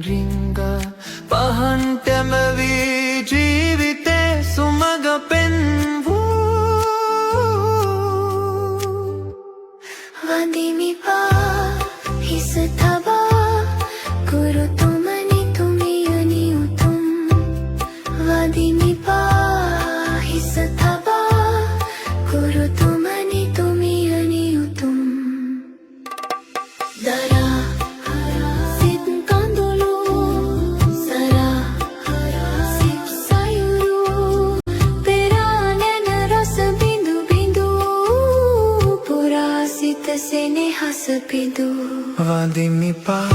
රිංගා පහන් තැමවී ජීවිතේ සුමග පෙන්වූ වඳිමි පා හිස තබා ගුරුතුමනි තුමියනි උතුම් වඳිමි පා හිස තබා ගුරුතුමනි තුමියනි උතුම් දරා සිත් කඳුළු සරා සිත් සයුරු පෙරානන රස බිඳු බිඳු පුරා සිත සෙනෙහස පිදු වඳිමි පා